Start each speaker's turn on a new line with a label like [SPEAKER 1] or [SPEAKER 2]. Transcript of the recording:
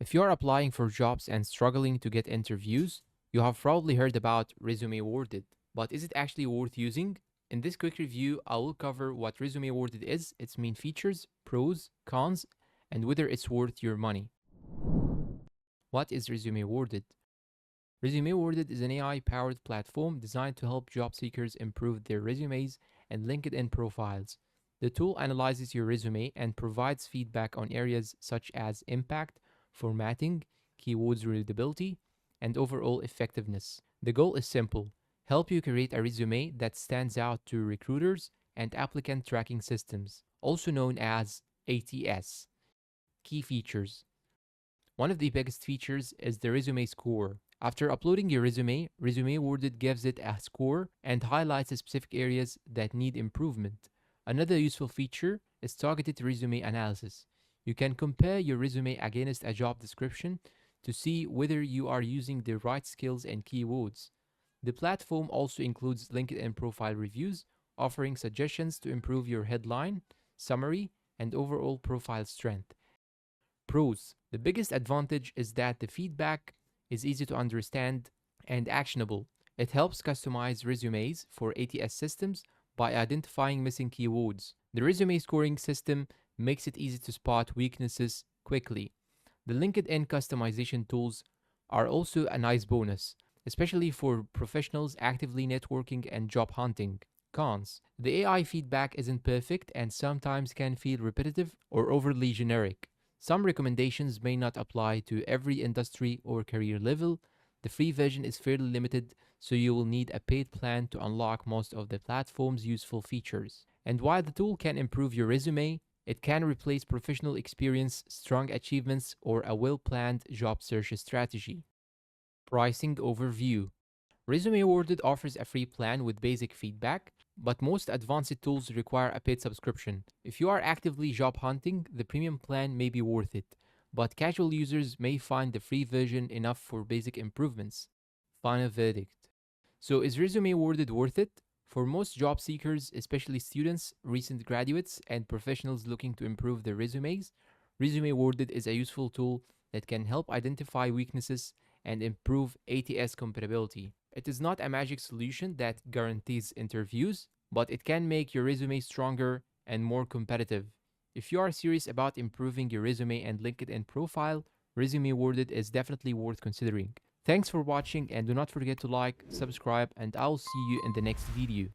[SPEAKER 1] If you're applying for jobs and struggling to get interviews, you have probably heard about Resume Awarded. But is it actually worth using? In this quick review, I will cover what Resume Awarded is, its main features, pros, cons, and whether it's worth your money. What is Resume Awarded? Resume Awarded is an AI powered platform designed to help job seekers improve their resumes and LinkedIn profiles. The tool analyzes your resume and provides feedback on areas such as impact, formatting, keywords readability, and overall effectiveness. The goal is simple: help you create a resume that stands out to recruiters and applicant tracking systems, also known as ATS. Key features: one of the biggest features is the resume score. After uploading your resume, Resume Awarded gives it a score and highlights the specific areas that need improvement. Another useful feature is targeted resume analysis. You can compare your resume against a job description to see whether you are using the right skills and keywords. The platform also includes LinkedIn profile reviews, offering suggestions to improve your headline, summary, and overall profile strength. Pros: the biggest advantage is that the feedback is easy to understand and actionable. It helps customize resumes for ATS systems by identifying missing keywords. The resume scoring system makes it easy to spot weaknesses quickly. The LinkedIn customization tools are also a nice bonus, especially for professionals actively networking and job hunting. Cons: the AI feedback isn't perfect and sometimes can feel repetitive or overly generic. Some recommendations may not apply to every industry or career level. The free version is fairly limited, so you will need a paid plan to unlock most of the platform's useful features. And while the tool can improve your resume, it can replace professional experience, strong achievements, or a well planned job search strategy. Pricing overview: Resume Awarded offers a free plan with basic feedback, but most advanced tools require a paid subscription. If you are actively job hunting, the premium plan may be worth it, but casual users may find the free version enough for basic improvements. Final verdict: so is Resume Awarded worth it? For most job seekers, especially students, recent graduates, and professionals looking to improve their resumes, Resume Awarded is a useful tool that can help identify weaknesses and improve ATS compatibility. It is not a magic solution that guarantees interviews, but it can make your resume stronger and more competitive. If you are serious about improving your resume and LinkedIn profile, Resume Awarded is definitely worth considering. Thanks for watching, and do not forget to like, subscribe, and I'll see you in the next video.